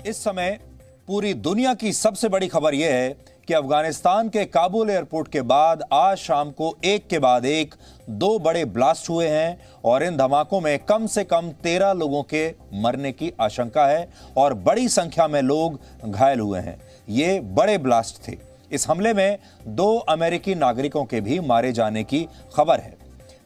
इस समय पूरी दुनिया की सबसे बड़ी खबर यह है कि अफगानिस्तान के काबुल एयरपोर्ट के बाद आज शाम को एक के बाद एक दो बड़े ब्लास्ट हुए हैं और इन धमाकों में कम से कम 13 लोगों के मरने की आशंका है और बड़ी संख्या में लोग घायल हुए हैं। ये बड़े ब्लास्ट थे। इस हमले में 2 अमेरिकी नागरिकों के भी मारे जाने की खबर है।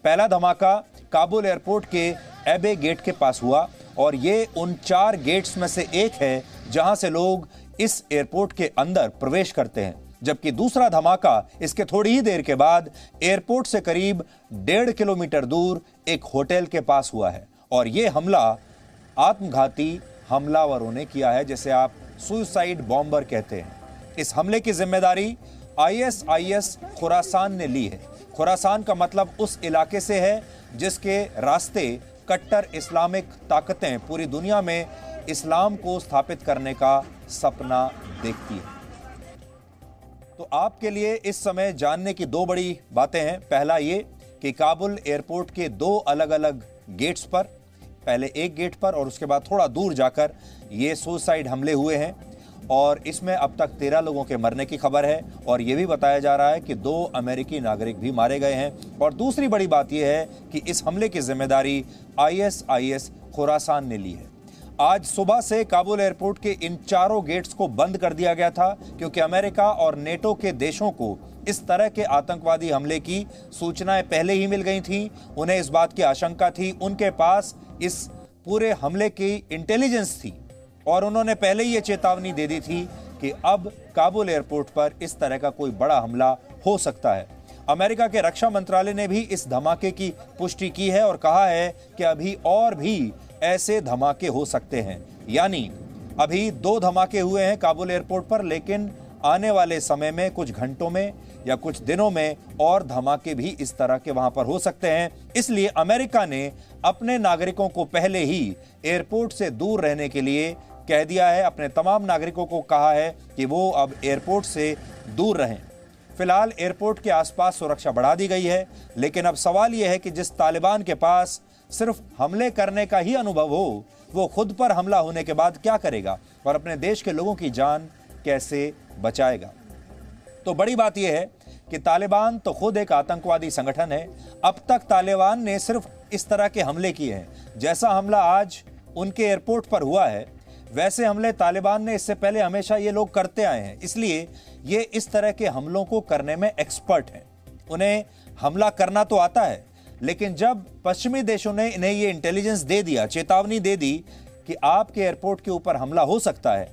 पहला धमाका काबुल एयरपोर्ट के एबे गेट के पास हुआ और ये उन 4 गेट्स में से एक है जहां से लोग इस एयरपोर्ट के अंदर प्रवेश करते हैं, जबकि दूसरा धमाका इसके थोड़ी ही देर के बाद एयरपोर्ट से करीब 1.5 किलोमीटर दूर एक होटल के पास हुआ है और यह हमला आत्मघाती हमलावरों ने किया है, जिसे आप सुसाइड बॉम्बर कहते हैं। इस हमले की जिम्मेदारी ISIS खुरासान ने ली है। खुरासान का मतलब उस इलाके से है जिसके रास्ते कट्टर इस्लामिक ताकतें पूरी दुनिया में इस्लाम को स्थापित करने का सपना देखती है। तो आपके लिए इस समय जानने की 2 बड़ी बातें हैं। पहला ये कि काबुल एयरपोर्ट के 2 अलग अलग गेट्स पर, पहले एक गेट पर और उसके बाद थोड़ा दूर जाकर ये सुसाइड हमले हुए हैं और इसमें अब तक 13 लोगों के मरने की खबर है और यह भी बताया जा रहा है कि 2 अमेरिकी नागरिक भी मारे गए हैं। और दूसरी बड़ी बात यह है कि इस हमले की जिम्मेदारी ISIS खुरासान ने ली है। आज सुबह से काबुल एयरपोर्ट के इन 4 गेट्स को बंद कर दिया गया था क्योंकि अमेरिका और नेटो के देशों को इस तरह के आतंकवादी हमले की सूचनाएं पहले ही मिल गई थीं। उन्हें इस बात की आशंका थी, उनके पास इस पूरे हमले की इंटेलिजेंस थी और उन्होंने पहले ही ये चेतावनी दे दी थी कि अब काबुल एयरपोर्ट पर इस तरह का कोई बड़ा हमला हो सकता है। अमेरिका के रक्षा मंत्रालय ने भी इस धमाके की पुष्टि की है और कहा है कि अभी और भी ऐसे धमाके हो सकते हैं। यानी अभी 2 धमाके हुए हैं काबुल एयरपोर्ट पर, लेकिन आने वाले समय में कुछ घंटों में या कुछ दिनों में और धमाके भी इस तरह के वहां पर हो सकते हैं। इसलिए अमेरिका ने अपने नागरिकों को पहले ही एयरपोर्ट से दूर रहने के लिए कह दिया है। अपने तमाम नागरिकों को कहा है कि वो अब एयरपोर्ट से दूर रहें। फिलहाल एयरपोर्ट के आसपास सुरक्षा बढ़ा दी गई है, लेकिन अब सवाल यह है कि जिस तालिबान के पास सिर्फ हमले करने का ही अनुभव हो, वो खुद पर हमला होने के बाद क्या करेगा और अपने देश के लोगों की जान कैसे बचाएगा। तो बड़ी बात यह है कि तालिबान तो खुद एक आतंकवादी संगठन है। अब तक तालिबान ने सिर्फ इस तरह के हमले किए हैं। जैसा हमला आज उनके एयरपोर्ट पर हुआ है, वैसे हमले तालिबान ने इससे पहले हमेशा ये लोग करते आए हैं। इसलिए ये इस तरह के हमलों को करने में एक्सपर्ट हैं। उन्हें हमला करना तो आता है, लेकिन जब पश्चिमी देशों ने इन्हें ये इंटेलिजेंस दे दिया, चेतावनी दे दी कि आपके एयरपोर्ट के ऊपर हमला हो सकता है,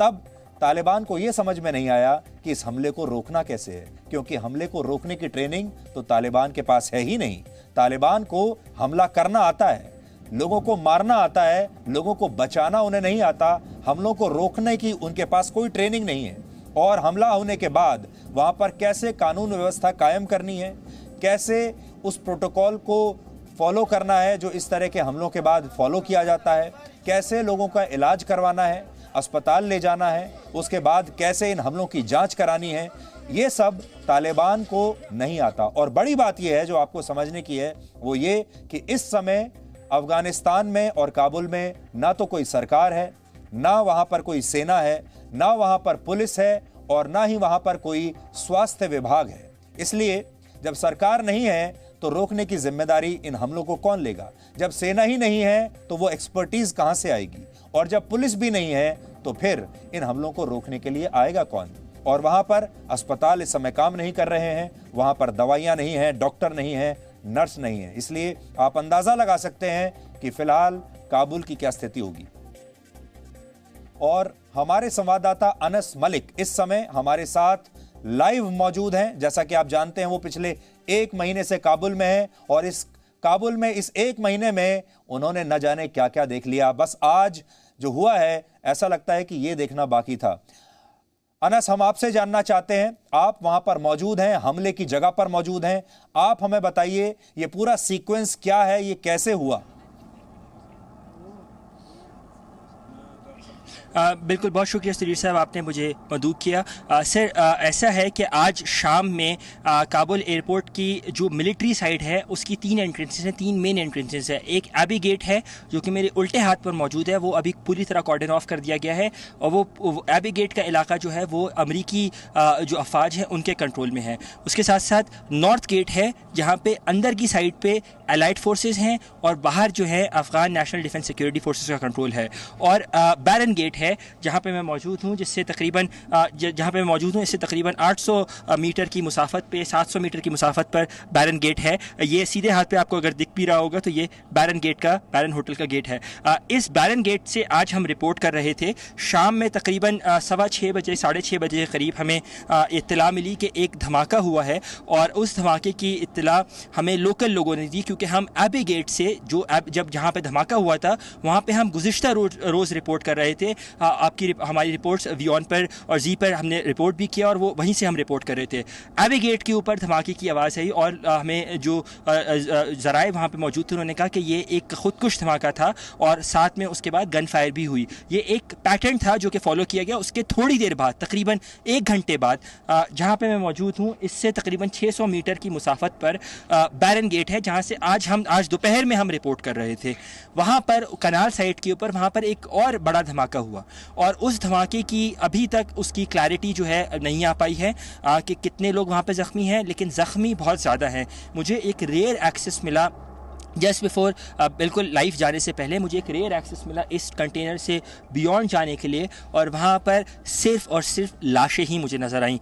तब तालिबान को यह समझ में नहीं आया कि इस हमले को रोकना कैसे है, क्योंकि हमले को रोकने की ट्रेनिंग तो तालिबान के पास है ही नहीं। तालिबान को हमला करना आता है, लोगों को मारना आता है, लोगों को बचाना उन्हें नहीं आता। हमलों को रोकने की उनके पास कोई ट्रेनिंग नहीं है। और हमला होने के बाद वहां पर कैसे कानून व्यवस्था कायम करनी है, कैसे उस प्रोटोकॉल को फॉलो करना है जो इस तरह के हमलों के बाद फॉलो किया जाता है, कैसे लोगों का इलाज करवाना है, अस्पताल ले जाना है, उसके बाद कैसे इन हमलों की जांच करानी है, ये सब तालिबान को नहीं आता। और बड़ी बात यह है जो आपको समझने की है, वो ये कि इस समय अफगानिस्तान में और काबुल में ना तो कोई सरकार है, ना वहां पर कोई सेना है, ना वहां पर पुलिस है और ना ही वहां पर कोई स्वास्थ्य विभाग है। इसलिए जब सरकार नहीं है तो रोकने की जिम्मेदारी इन हमलों को कौन लेगा? जब सेना ही नहीं है तो वो एक्सपर्टीज कहां से आएगी? और जब पुलिस भी नहीं है तो फिर इन हमलों को रोकने के लिए आएगा कौन? और वहां पर अस्पताल इस समय काम नहीं कर रहे हैं, वहां पर दवाइयां नहीं हैं, डॉक्टर नहीं है, नर्स नहीं है। इसलिए आप अंदाजा लगा सकते हैं कि फिलहाल काबुल की क्या स्थिति होगी। और हमारे संवाददाता अनस मलिक इस समय हमारे साथ लाइव मौजूद हैं। जैसा कि आप जानते हैं वो पिछले 1 महीने से काबुल में हैं और इस काबुल में इस 1 महीने में उन्होंने न जाने क्या क्या देख लिया। बस आज जो हुआ है ऐसा लगता है कि ये देखना बाकी था। अनस, हम आपसे जानना चाहते हैं, आप वहां पर मौजूद हैं, हमले की जगह पर मौजूद हैं, आप हमें बताइए ये पूरा सीक्वेंस क्या है, ये कैसे हुआ? बिल्कुल, बहुत शुक्रिया सरीर साहब, आपने मुझे मदऊ किया। सर, ऐसा है कि आज शाम में काबुल एयरपोर्ट की जो मिलिट्री साइड है उसकी 3 एंट्रेंसेस हैं, 3 मेन एंट्रेंसेस है। एक एबी गेट है जो कि मेरे उल्टे हाथ पर मौजूद है, वो अभी पूरी तरह कॉर्डन ऑफ कर दिया गया है और वो एबी गेट का इलाका जो है वो अमरीकी जो अफवाज हैं उनके कंट्रोल में है। उसके साथ साथ नॉर्थ गेट है जहाँ पे अंदर की साइड पे एलाइड फोर्सेस हैं और बाहर जो है Afghan national defence security forces का कंट्रोल है। और बैरन गेट है जहाँ पे मैं मौजूद हूँ, जिससे तकरीबन जहाँ पे मैं मौजूद हूँ इससे तकरीबन 800 मीटर की मुसाफत पे, 700 मीटर की मुसाफत पर बैरन गेट है। ये सीधे हाथ पे आपको अगर दिख भी रहा होगा तो ये बैरन गेट का, बैरन होटल का गेट है। इस बैरन गेट से आज हम रिपोर्ट कर रहे थे। शाम में तकरीबन 6:15 बजे, 6:30 बजे के करीब हमें इत्तला मिली कि एक धमाका हुआ है और उस धमाके की इत्तला हमें लोकल लोगों ने दी, क्योंकि हम एबी गेट से जब जहाँ पे धमाका हुआ था वहाँ पे हम गुज़िश्ता रोज़ रिपोर्ट कर रहे थे। हमारी रिपोर्ट्स वियॉन पर और जी पर हमने रिपोर्ट भी किया और वो वहीं से हम रिपोर्ट कर रहे थे। एबी गेट के ऊपर धमाके की आवाज़ आई और हमें जो ज़राए वहाँ पे मौजूद थे उन्होंने कहा कि ये एक खुदकुश धमाका था और साथ में उसके बाद गन फायर भी हुई। ये एक पैटर्न था जो कि फॉलो किया गया। उसके थोड़ी देर बाद, तकरीबन 1 घंटे बाद, जहाँ पे मैं मौजूद हूँ इससे तकरीबन 600 मीटर की मुसाफत पर बैरन गेट है, जहाँ से आज दोपहर में हम रिपोर्ट कर रहे थे। वहाँ पर कनाल साइड के ऊपर वहाँ पर एक और बड़ा धमाका हुआ और उस धमाके की अभी तक उसकी क्लैरिटी जो है नहीं आ पाई है कि कितने लोग वहाँ पे ज़ख्मी हैं, लेकिन ज़ख्मी बहुत ज़्यादा हैं। मुझे एक रेयर एक्सेस मिला जस्ट बिफोर, बिल्कुल लाइव जाने से पहले मुझे एक रेयर एक्सेस मिला इस कंटेनर से बियॉन्ड जाने के लिए और वहाँ पर सिर्फ़ और सिर्फ लाशें ही मुझे नज़र आईं।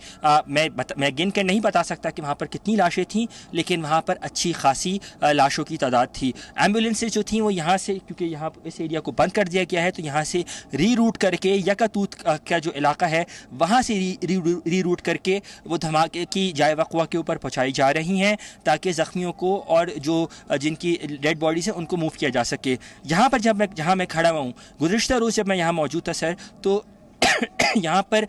मैं गिन कर नहीं बता सकता कि वहाँ पर कितनी लाशें थीं, लेकिन वहाँ पर अच्छी खासी लाशों की तादाद थी। एम्बुलेंसेज जो थी वो यहाँ से, क्योंकि यहाँ इस एरिया को बंद कर दिया गया है, तो यहाँ से रीरूट करके यकातूत का जो इलाका है वहाँ से रीरूट करके वो धमाके की जाए वक़्वा के ऊपर पहुँचाई जा रही हैं, ताकि ज़ख्मियों को और जो जिनकी डेड बॉडीज़ है उनको मूव किया जा सके। यहाँ पर जहाँ मैं खड़ा हुआ हूँ, गुज़िश्ता रोज़ जब मैं यहाँ मौजूद था सर, तो यहाँ पर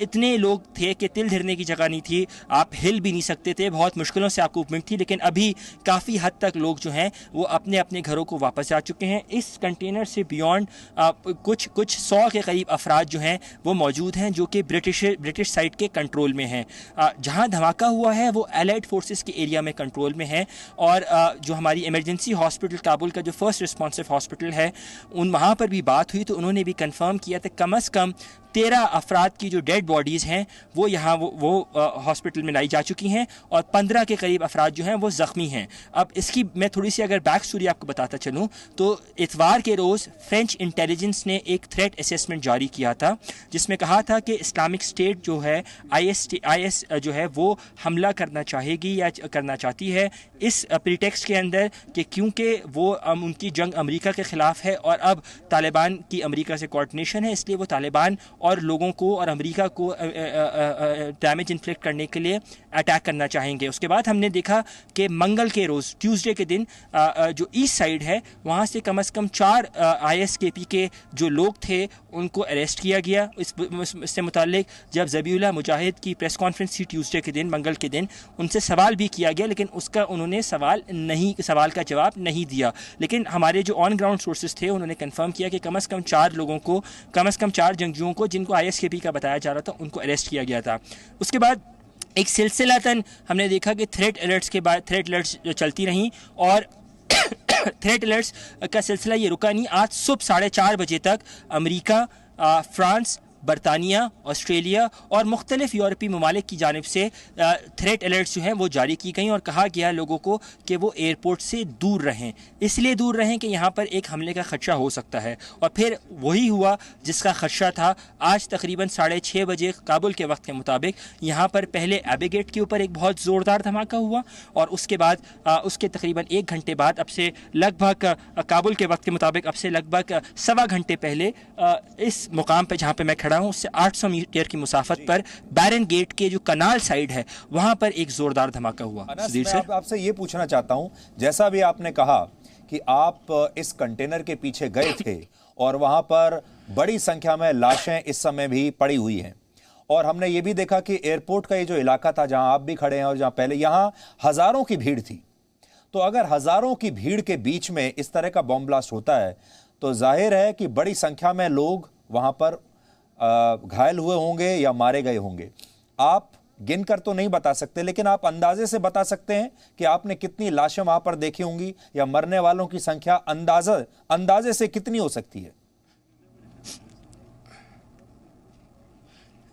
इतने लोग थे कि तिल धरने की जगह नहीं थी, आप हिल भी नहीं सकते थे, बहुत मुश्किलों से आपको मूवमेंट थी। लेकिन अभी काफ़ी हद तक लोग जो हैं वो अपने अपने घरों को वापस जा चुके हैं। इस कंटेनर से बियॉन्ड कुछ 100 के करीब अफराद जो हैं वो मौजूद हैं, जो कि ब्रिटिश साइड के कंट्रोल में हैं। जहाँ धमाका हुआ है वो एलाइड फोर्सेस के एरिया में कंट्रोल में है और जो हमारी इमरजेंसी हॉस्पिटल काबुल का जो फर्स्ट रिस्पॉन्सिव हॉस्पिटल है वहाँ पर भी बात हुई, तो उन्होंने भी कंफर्म किया था कम अज़ कम 13 अफराद की जो डेड बॉडीज़ हैं वो यहाँ वो हॉस्पिटल में लाई जा चुकी हैं और 15 के करीब अफराद जो हैं वो ज़ख्मी हैं। अब इसकी मैं थोड़ी सी अगर बैक स्टोरी आपको बताता चलूँ तो इतवार के रोज़ फ्रेंच इंटेलिजेंस ने एक थ्रेट असेसमेंट जारी किया था, जिसमें कहा था कि इस्लामिक स्टेट जो है IS जो है वो हमला करना चाहेगी या करना चाहती है इस प्रीटेक्स्ट के अंदर कि क्योंकि वो उनकी जंग अमेरिका के ख़िलाफ़ है और अब तालिबान की अमेरिका से कोऑर्डिनेशन है, इसलिए वो तालिबान और लोगों को और अमेरिका को डैमेज इन्फ्लिक्ट करने के लिए अटैक करना चाहेंगे। उसके बाद हमने देखा कि मंगल के रोज़, ट्यूसडे के दिन, जो ईस्ट साइड है वहाँ से कम से कम 4 ISKP के जो लोग थे उनको अरेस्ट किया गया। इससे मुताल्लिक जब ज़बीउल्लाह मुजाहिद की प्रेस कॉन्फ्रेंस थी ट्यूसडे के दिन, मंगल के दिन, उनसे सवाल भी किया गया, लेकिन उसका उन्होंने सवाल का जवाब नहीं दिया। लेकिन हमारे जो ऑन ग्राउंड सोर्सेज थे उन्होंने कंफर्म किया कि कम से कम 4 लोगों को, कम से कम 4 जंगजुओं को जिनको ISKP का बताया जा रहा था उनको अरेस्ट किया गया था। उसके बाद एक सिलसिलातन हमने देखा कि थ्रेट अलर्ट्स जो चलती रहीं और थ्रेट अलर्ट्स का सिलसिला ये रुका नहीं। आज सुबह 4:30 बजे तक अमेरिका, फ्रांस, बरतानिया, ऑस्ट्रेलिया और मुख्तलिफ यूरोपीय ममालिक की जानिब से थ्रेट अलर्ट्स जो हैं वो जारी की गई और कहा गया लोगों को कि वो एयरपोर्ट से दूर रहें, इसलिए दूर रहें कि यहाँ पर एक हमले का खदशा हो सकता है। और फिर वही हुआ जिसका खदशा था। आज तकरीबन 6:30 बजे काबुल के वक्त के मुताबिक यहाँ पर पहले एबी गेट के ऊपर एक बहुत ज़ोरदार धमाका हुआ और उसके बाद उसके तकरीबन 1 घंटे बाद, अब से लगभग काबुल के वक्त के मुताबिक अब से लगभग 1.25 घंटे पहले, इस मुकाम पर जहाँ पर मैं हूँ उससे 800 मीटर की मुसाफत पर बैरन गेट के जो कनाल साइड है वहां पर एक जोरदार धमाका हुआ। मैं आपसे ये पूछना चाहता हूं, जैसा भी आपने कहा कि आप इस कंटेनर के पीछे गए थे और वहां पर बड़ी संख्या में लाशें इस समय भी पड़ी हुई हैं और हमने ये भी देखा कि एयरपोर्ट का ये जो इलाका था जहां आप भी खड़े हैं और जहां पहले यहां हजारों की भीड़ थी, तो अगर हजारों की भीड़ के बीच में इस तरह का बॉम्ब ब्लास्ट होता है तो जाहिर है कि बड़ी संख्या में लोग वहां पर घायल हुए होंगे या मारे गए होंगे। आप गिनकर तो नहीं बता सकते, लेकिन आप अंदाजे से बता सकते हैं कि आपने कितनी लाशें वहां पर देखी होंगी, या मरने वालों की संख्या अंदाजे से कितनी हो सकती है?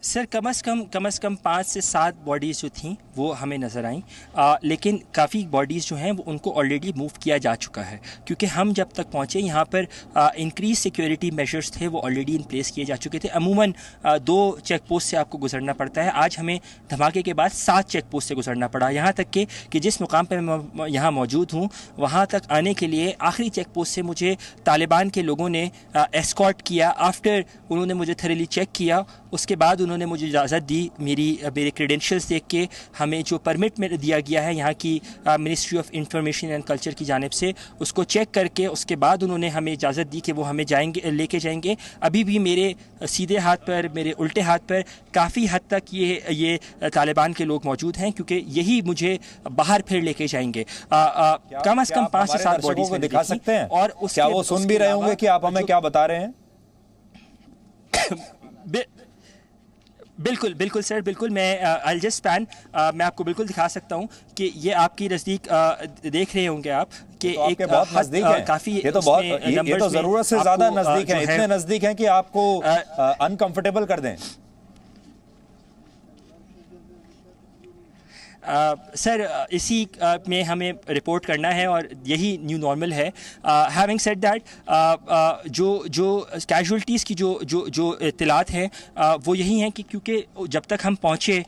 सर कम से कम 5 से 7 बॉडीज़ जो थी वो हमें नज़र आई, लेकिन काफ़ी बॉडीज़ जो हैं वो उनको ऑलरेडी मूव किया जा चुका है, क्योंकि हम जब तक पहुँचे यहाँ पर इंक्रीज सिक्योरिटी मेजर्स थे वो ऑलरेडी इन प्लेस किए जा चुके थे। अमूमन 2 चेक पोस्ट से आपको गुजरना पड़ता है, आज हमें धमाके के बाद 7 चेक पोस्ट से गुजरना पड़ा। यहाँ तक कि जिस मुकाम पर मैं यहाँ मौजूद हूँ वहाँ तक आने के लिए आखिरी चेक पोस्ट से मुझे तालिबान के लोगों ने एस्कॉर्ट किया। आफ्टर उन्होंने मुझे थरली चेक किया, उसके बाद उन्होंने मुझे इजाज़त दी, मेरे क्रेडेंशियल्स देख के हमें जो परमिट में दिया गया है यहाँ की ministry of information and culture की जानिब से, उसको चेक करके उसके बाद उन्होंने हमें इजाज़त दी कि वो हमें लेके जाएंगे। अभी भी मेरे सीधे हाथ पर, मेरे उल्टे हाथ पर काफ़ी हद तक ये तालिबान के लोग मौजूद हैं, क्योंकि यही मुझे बाहर फिर लेके जाएंगे। कम से कम 5 से 7 बॉडीज दिखा सकते हैं, और क्या वो सुन भी रहे होंगे कि आप हमें क्या बता रहे हैं? बिल्कुल सर, बिल्कुल। मैं आई जस्ट पैन, मैं आपको बिल्कुल दिखा सकता हूँ कि ये आपकी नज़दीक देख रहे होंगे आप कि तो एक बहुत नजदीक है, काफी ये तो जरूरत से ज्यादा नजदीक है, इतने नजदीक हैं कि आपको अनकंफर्टेबल कर दें। सर इसी में हमें रिपोर्ट करना है और यही न्यू नॉर्मल है। हैविंग सेड दैट, जो कैजुअल्टीज़ की जो इत्तलात हैं वो यही हैं कि क्योंकि जब तक हम पहुँचे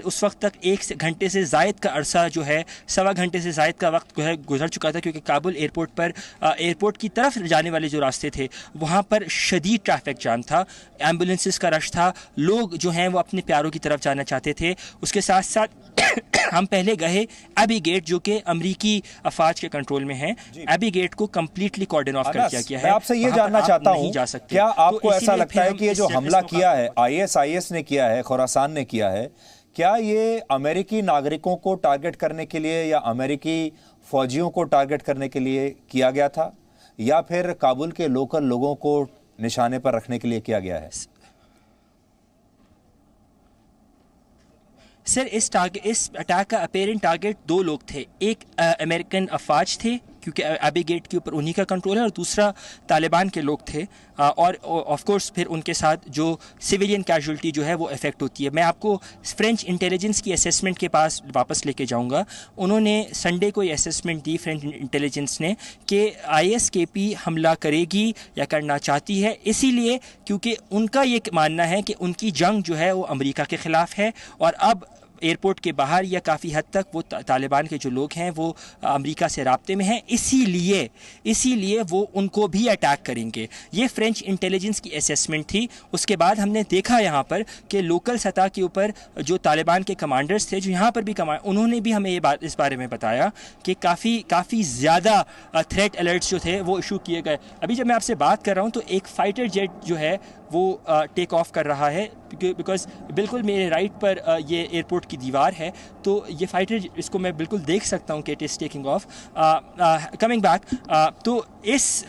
उस वक्त तक 1 घंटे से ज़ायद का अरसा जो है, 1.25 घंटे से ज़ायद का वक्त गुजर चुका था, क्योंकि काबुल एयरपोर्ट पर एयरपोर्ट की तरफ जाने वाले जो रास्ते थे वहाँ पर शदीद ट्रैफिक जाम था, एम्बुलेंसेस का रश था, लोग जो हैं वो अपने प्यारों की तरफ जाना चाहते थे। उसके साथ साथ हम पहले गए एबी गेट, जो कि अमरीकी अफवाज के कंट्रोल में है। एबी गेट को कंप्लीटली कॉर्डन ऑफ कर दिया गया है। मैं आपसे ये जानना चाहता हूं, क्या आपको ऐसा लगता है कि ये जो हमला किया है आईएस ने किया है, खुरासान ने किया है, क्या ये अमेरिकी नागरिकों को टारगेट करने के लिए या अमेरिकी फौजियों को टारगेट करने के लिए किया गया था, या फिर काबुल के लोकल लोगों को निशाने पर रखने के लिए किया गया है? सर इस अटैक का अपेरेंट टारगेट 2 लोग थे, एक अमेरिकन अफवाज थे क्योंकि एबी गेट के ऊपर उन्हीं का कंट्रोल है, और दूसरा तालिबान के लोग थे, और ऑफ कोर्स फिर उनके साथ जो सिविलियन कैजुअल्टी जो है वो इफेक्ट होती है। मैं आपको फ्रेंच इंटेलिजेंस की असेसमेंट के पास वापस लेके जाऊंगा। उन्होंने संडे को ये असेसमेंट दी फ्रेंच इंटेलिजेंस ने कि ISKP हमला करेगी या करना चाहती है, इसीलिए क्योंकि उनका ये मानना है कि उनकी जंग जो है वो अमेरिका के ख़िलाफ़ है, और अब एयरपोर्ट के बाहर या काफ़ी हद तक वो तालिबान के जो लोग हैं वो अमेरिका से राब्ते में हैं, इसीलिए वो उनको भी अटैक करेंगे। ये फ्रेंच इंटेलिजेंस की असेसमेंट थी। उसके बाद हमने देखा यहाँ पर कि लोकल सतह के ऊपर जो तालिबान के कमांडर्स थे, जो यहाँ पर भी उन्होंने भी हमें इस बारे में बताया कि काफ़ी ज़्यादा थ्रेट अलर्ट्स जो थे वो इशू किए गए। अभी जब मैं आपसे बात कर रहा हूँ तो एक फ़ाइटर जेट जो है वो टेक ऑफ कर रहा है, बिकॉज बिल्कुल मेरे राइट पर ये एयरपोर्ट की दीवार है, तो ये फाइटर, इसको मैं बिल्कुल देख सकता हूँ कि it is taking of. Coming back, तो इस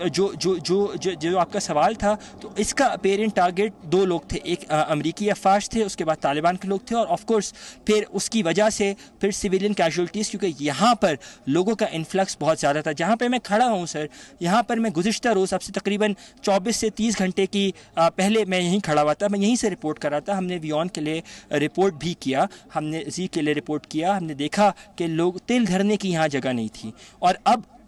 जो आपका सवाल था, तो इसका अपेरेंट टारगेट 2 लोग थे, एक अमरीकी अफवाज थे, उसके बाद तालिबान के लोग थे, और ऑफ कोर्स फिर उसकी वजह से फिर सिविलियन कैजुअल्टीज़, क्योंकि यहाँ पर लोगों का इन्फ्लक्स बहुत ज़्यादा था। जहाँ पर मैं खड़ा हूँ सर, यहाँ पर मैं गुज़िश्ता रोज़ अब से तकरीबन 24 से 30 घंटे की पहले मैं यहीं खड़ा हुआ था, मैं यहीं से रिपोर्ट कर रहा था। हमने वियॉन के लिए रिपोर्ट भी किया, हमने जी के लिए रिपोर्ट किया, हमने देखा कि लोग तिल धरने की यहाँ जगह नहीं थी। और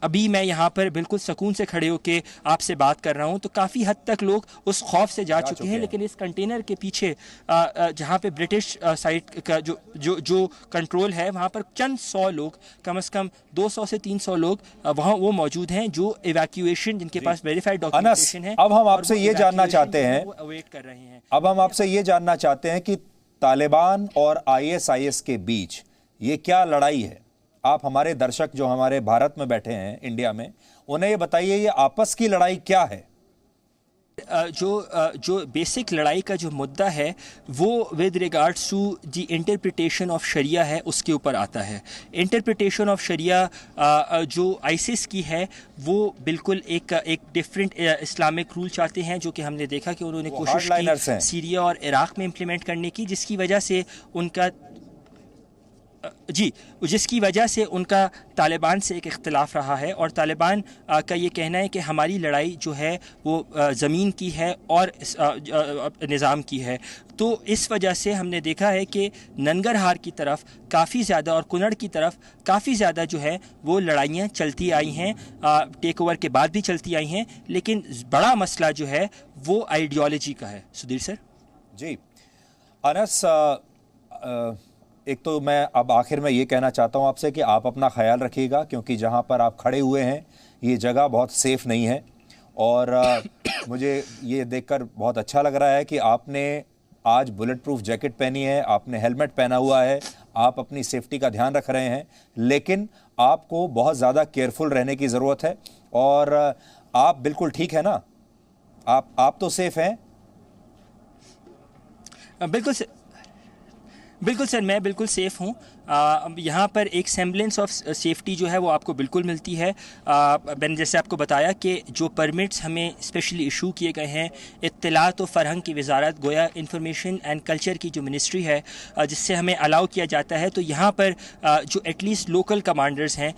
अभी मैं यहाँ पर बिल्कुल सुकून से खड़े होकर आपसे बात कर रहा हूँ, तो काफ़ी हद तक लोग उस खौफ से जा चुके हैं। लेकिन इस कंटेनर के पीछे जहाँ पे ब्रिटिश साइड का जो कंट्रोल है, वहाँ पर चंद 100 लोग, कम से कम 200 से 300 लोग वहाँ वो मौजूद हैं, जो इवैक्यूएशन, जिनके पास वेरीफाइड डॉक्यूमेंटेशन है। अब हम आपसे ये जानना चाहते हैं, अवेट कर रहे हैं। अब हम आपसे ये जानना चाहते हैं कि तालिबान और ISIS के बीच ये क्या लड़ाई है? आप हमारे दर्शक जो हमारे भारत में बैठे हैं, इंडिया में, उन्हें ये बताइए, ये आपस की लड़ाई क्या है? जो बेसिक लड़ाई का जो मुद्दा है वो with regards to the interpretation of sharia है, उसके ऊपर आता है। इंटरप्रिटेशन ऑफ शरिया जो आईसिस की है वो बिल्कुल एक डिफरेंट इस्लामिक रूल चाहते हैं, जो कि हमने देखा कि उन्होंने कोशिश की सीरिया और इराक़ में इम्प्लीमेंट करने की, जिसकी वजह से उनका तालिबान से एक इख्तिलाफ रहा है। और तालिबान का ये कहना है कि हमारी लड़ाई जो है वो ज़मीन की है और निज़ाम की है। तो इस वजह से हमने देखा है कि नंगरहार की तरफ काफ़ी ज़्यादा और कुनड़ की तरफ काफ़ी ज़्यादा जो है वो लड़ाइयाँ चलती आई हैं, टेक ओवर के बाद भी चलती आई हैं। लेकिन बड़ा मसला जो है वो आइडियोलॉजी का है। सुधीर सर जी। अनस, एक तो मैं अब आखिर में ये कहना चाहता हूँ आपसे कि आप अपना ख्याल रखिएगा, क्योंकि जहाँ पर आप खड़े हुए हैं ये जगह बहुत सेफ़ नहीं है। और मुझे ये देखकर बहुत अच्छा लग रहा है कि आपने आज बुलेट प्रूफ जैकेट पहनी है, आपने हेलमेट पहना हुआ है, आप अपनी सेफ्टी का ध्यान रख रहे हैं, लेकिन आपको बहुत ज़्यादा केयरफुल रहने की ज़रूरत है। और आप बिल्कुल ठीक है ना? आप तो सेफ़ हैं? बिल्कुल सर, मैं बिल्कुल सेफ़ हूँ। यहाँ पर एक सेम्बलेंस ऑफ सेफ्टी जो है वो आपको बिल्कुल मिलती है। मैंने जैसे आपको बताया कि जो परमिट्स हमें स्पेशली इशू किए गए हैं, इत्तलात व फ़रहंग की वजारत, गोया इंफॉर्मेशन एंड कल्चर की जो मिनिस्ट्री है, जिससे हमें अलाउ किया जाता है। तो यहाँ पर जो एटलीस्ट लोकल कमांडर्स हैं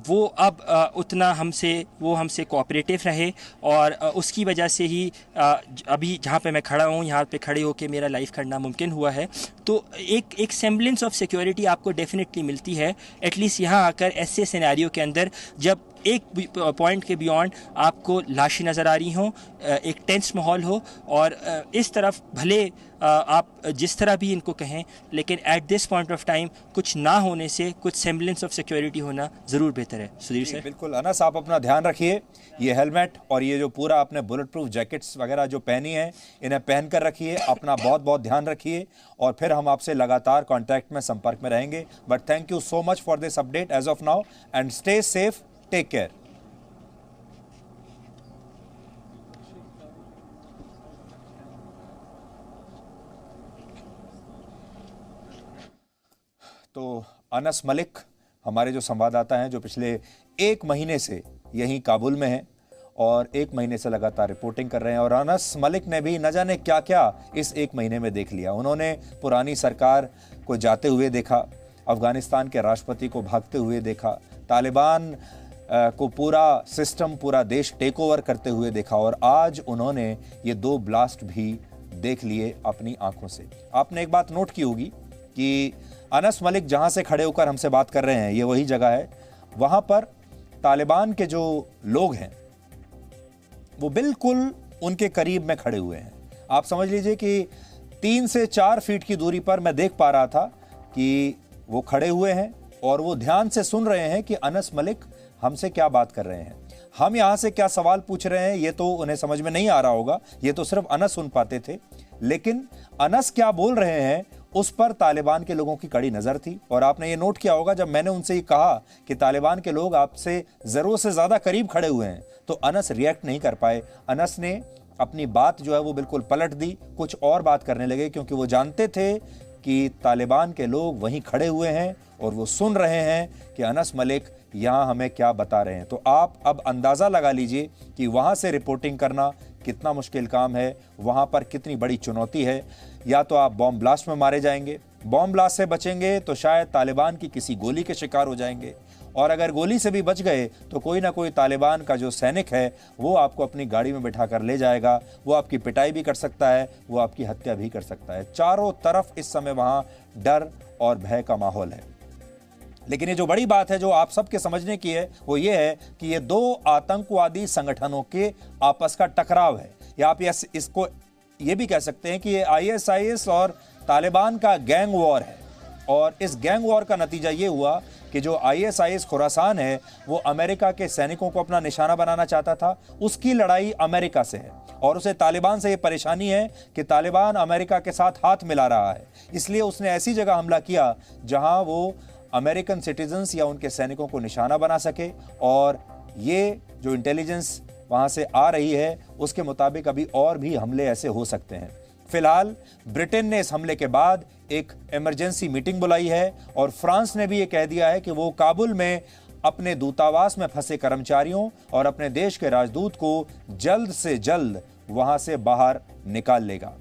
वो अब उतना हमसे कोऑपरेटिव रहे, और उसकी वजह से ही अभी जहाँ पे मैं खड़ा हूँ, यहाँ पे खड़े होकर मेरा लाइफ करना मुमकिन हुआ है। तो एक सेम्बलेंस ऑफ सिक्योरिटी आपको डेफिनेटली मिलती है, एटलीस्ट यहाँ आकर ऐसे सिनेरियो के अंदर जब एक पॉइंट के बियॉन्ड आपको लाशें नज़र आ रही हों, एक टेंस माहौल हो, और इस तरफ भले आप जिस तरह भी इनको कहें, लेकिन at this point of time कुछ ना होने से कुछ सेम्बलेंस ऑफ सिक्योरिटी होना ज़रूर बेहतर है। सुधीर सर बिल्कुल। अनस, आप अपना ध्यान रखिए। ये हेलमेट और ये जो पूरा आपने बुलेट प्रूफ जैकेट्स वगैरह जो पहनी है, इन्हें पहन कर रखिए, अपना बहुत बहुत ध्यान रखिए, और फिर हम आपसे लगातार कॉन्टैक्ट में, संपर्क में रहेंगे। But thank you so much for this update as of now, and stay safe, take care. तो अनस मलिक हमारे जो संवाददाता हैं, जो पिछले 1 महीने से यहीं काबुल में हैं और 1 महीने से लगातार रिपोर्टिंग कर रहे हैं। और अनस मलिक ने भी न जाने क्या क्या इस 1 महीने में देख लिया। उन्होंने पुरानी सरकार को जाते हुए देखा, अफगानिस्तान के राष्ट्रपति को भागते हुए देखा, तालिबान को पूरा सिस्टम, पूरा देश टेक ओवर करते हुए देखा, और आज उन्होंने ये 2 ब्लास्ट भी देख लिए अपनी आंखों से। आपने एक बात नोट की होगी कि अनस मलिक जहां से खड़े होकर हमसे बात कर रहे हैं, ये वही जगह है। वहां पर तालिबान के जो लोग हैं वो बिल्कुल उनके करीब में खड़े हुए हैं। आप समझ लीजिए कि 3 से 4 फीट की दूरी पर मैं देख पा रहा था कि वो खड़े हुए हैं और वो ध्यान से सुन रहे हैं कि अनस मलिक हमसे क्या बात कर रहे हैं, हम यहां से क्या सवाल पूछ रहे हैं। ये तो उन्हें समझ में नहीं आ रहा होगा, ये तो सिर्फ अनस सुन पाते थे, लेकिन अनस क्या बोल रहे हैं उस पर तालिबान के लोगों की कड़ी नजर थी। और आपने ये नोट किया होगा, जब मैंने उनसे ये कहा कि तालिबान के लोग आपसे जरूरत से ज्यादा करीब खड़े हुए हैं, तो अनस रिएक्ट नहीं कर पाए। अनस ने अपनी बात जो है वो बिल्कुल पलट दी, कुछ और बात करने लगे, क्योंकि वो जानते थे कि तालिबान के लोग वहीं खड़े हुए हैं और वो सुन रहे हैं कि अनस मलिक यहाँ हमें क्या बता रहे हैं। तो आप अब अंदाज़ा लगा लीजिए कि वहाँ से रिपोर्टिंग करना कितना मुश्किल काम है, वहाँ पर कितनी बड़ी चुनौती है। या तो आप बॉम्ब ब्लास्ट में मारे जाएंगे, बॉम्ब ब्लास्ट से बचेंगे तो शायद तालिबान की किसी गोली के शिकार हो जाएंगे, और अगर गोली से भी बच गए तो कोई ना कोई तालिबान का जो सैनिक है वो आपको अपनी गाड़ी में बिठा कर ले जाएगा, वो आपकी पिटाई भी कर सकता है, वो आपकी हत्या भी कर सकता है। चारों तरफ इस समय वहाँ डर और भय का माहौल है। लेकिन ये जो बड़ी बात है जो आप सबके समझने की है वो ये है कि ये 2 आतंकवादी संगठनों के आपस का टकराव है, या आप इसको ये भी कह सकते हैं कि ये ISIS और तालिबान का गैंग वॉर है। और इस गैंग वॉर का नतीजा ये हुआ कि जो ISIS खुरासान है वो अमेरिका के सैनिकों को अपना निशाना बनाना चाहता था, उसकी लड़ाई अमेरिका से है, और उसे तालिबान से ये परेशानी है कि तालिबान अमेरिका के साथ हाथ मिला रहा है, इसलिए उसने ऐसी जगह हमला किया जहां वो अमेरिकन सिटीजन्स या उनके सैनिकों को निशाना बना सके। और ये जो इंटेलिजेंस वहां से आ रही है, उसके मुताबिक अभी और भी हमले ऐसे हो सकते हैं। फिलहाल ब्रिटेन ने इस हमले के बाद एक इमरजेंसी मीटिंग बुलाई है और फ्रांस ने भी ये कह दिया है कि वो काबुल में अपने दूतावास में फंसे कर्मचारियों और अपने देश के राजदूत को जल्द से जल्द वहां से बाहर निकाल लेगा।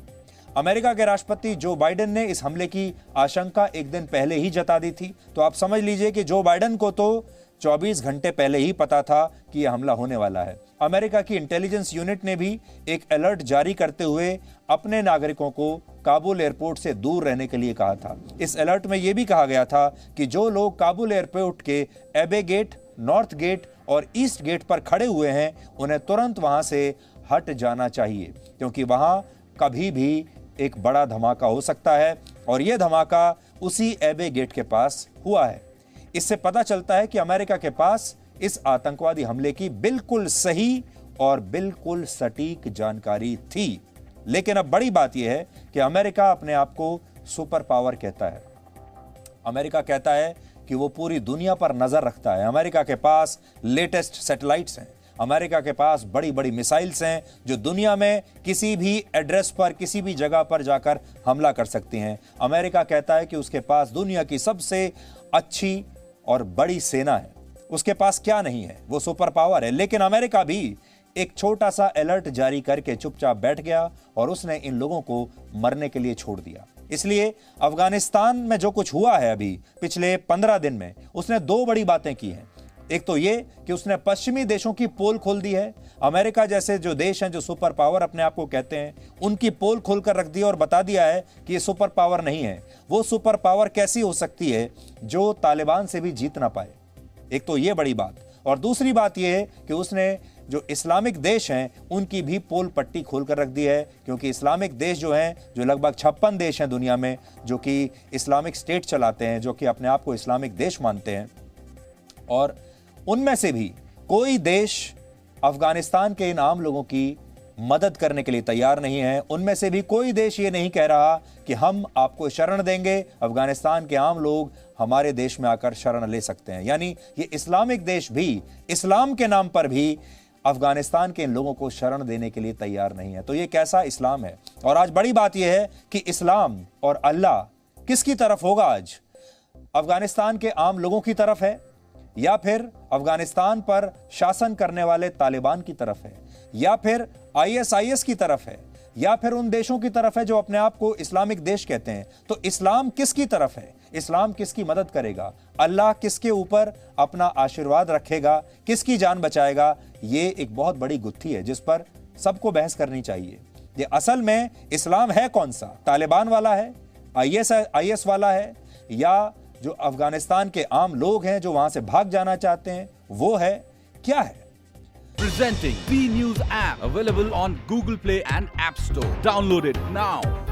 अमेरिका के राष्ट्रपति जो बाइडेन ने इस हमले की आशंका एक दिन पहले ही जता दी थी, तो आप समझ लीजिए कि जो बाइडेन को तो 24 घंटे पहले ही पता था कि यह हमला होने वाला है। अमेरिका की इंटेलिजेंस यूनिट ने भी एक अलर्ट जारी करते हुए अपने नागरिकों को काबुल एयरपोर्ट से दूर रहने के लिए कहा था। इस अलर्ट में यह भी कहा गया था कि जो लोग काबुल एयरपोर्ट के एबे गेट, नॉर्थ गेट और ईस्ट गेट पर खड़े हुए हैं, उन्हें तुरंत वहां से हट जाना चाहिए, क्योंकि वहां कभी भी एक बड़ा धमाका हो सकता है और यह धमाका उसी एबे गेट के पास हुआ है। इससे पता चलता है कि अमेरिका के पास इस आतंकवादी हमले की बिल्कुल सही और बिल्कुल सटीक जानकारी थी। लेकिन अब बड़ी बात यह है कि अमेरिका अपने आप को सुपर पावर कहता है। अमेरिका कहता है कि वो पूरी दुनिया पर नजर रखता है। अमेरिका के पास लेटेस्ट सैटेलाइट्स हैं, अमेरिका के पास बड़ी बड़ी मिसाइल्स हैं जो दुनिया में किसी भी एड्रेस पर, किसी भी जगह पर जाकर हमला कर सकती हैं। अमेरिका कहता है कि उसके पास दुनिया की सबसे अच्छी और बड़ी सेना है। उसके पास क्या नहीं है, वो सुपर पावर है। लेकिन अमेरिका भी एक छोटा सा अलर्ट जारी करके चुपचाप बैठ गया और उसने इन लोगों को मरने के लिए छोड़ दिया। इसलिए अफगानिस्तान में जो कुछ हुआ है अभी पिछले 15 दिन में, उसने दो बड़ी बातें की हैं। एक तो ये कि उसने पश्चिमी देशों की पोल खोल दी है। अमेरिका जैसे जो देश हैं, जो सुपर पावर अपने आप को कहते हैं, उनकी पोल खोलकर रख दी और बता दिया है कि ये सुपर पावर नहीं है। वो सुपर पावर कैसी हो सकती है जो तालिबान से भी जीत ना पाए। एक तो ये बड़ी बात, और दूसरी बात ये है कि उसने जो इस्लामिक देश हैं उनकी भी पोल पट्टी खोलकर रख दी है, क्योंकि इस्लामिक देश जो हैं, जो लगभग 56 देश हैं दुनिया में जो कि इस्लामिक स्टेट चलाते हैं, जो कि अपने आप को इस्लामिक देश मानते हैं, और उनमें से भी कोई देश अफगानिस्तान के इन आम लोगों की मदद करने के लिए तैयार नहीं है। उनमें से भी कोई देश ये नहीं कह रहा कि हम आपको शरण देंगे, अफगानिस्तान के आम लोग हमारे देश में आकर शरण ले सकते हैं। यानी ये इस्लामिक देश भी इस्लाम के नाम पर भी अफगानिस्तान के इन लोगों को शरण देने के लिए तैयार नहीं है। तो ये कैसा इस्लाम है। और आज बड़ी बात यह है कि इस्लाम और अल्लाह किसकी तरफ होगा आज? अफगानिस्तान के आम लोगों की तरफ है या फिर अफगानिस्तान पर शासन करने वाले तालिबान की तरफ है, या फिर आईएसआईएस की तरफ है, या फिर उन देशों की तरफ है जो अपने आप को इस्लामिक देश कहते हैं? तो इस्लाम किसकी तरफ है? इस्लाम किसकी मदद करेगा? अल्लाह किसके ऊपर अपना आशीर्वाद रखेगा? किसकी जान बचाएगा? ये एक बहुत बड़ी गुत्थी है जिस पर सबको बहस करनी चाहिए। ये असल में इस्लाम है कौन सा? तालिबान वाला है, आईएस वाला है, या जो अफगानिस्तान के आम लोग हैं जो वहां से भाग जाना चाहते हैं, वो है? क्या है? Presenting B News app, available on Google Play and App Store. Download it now.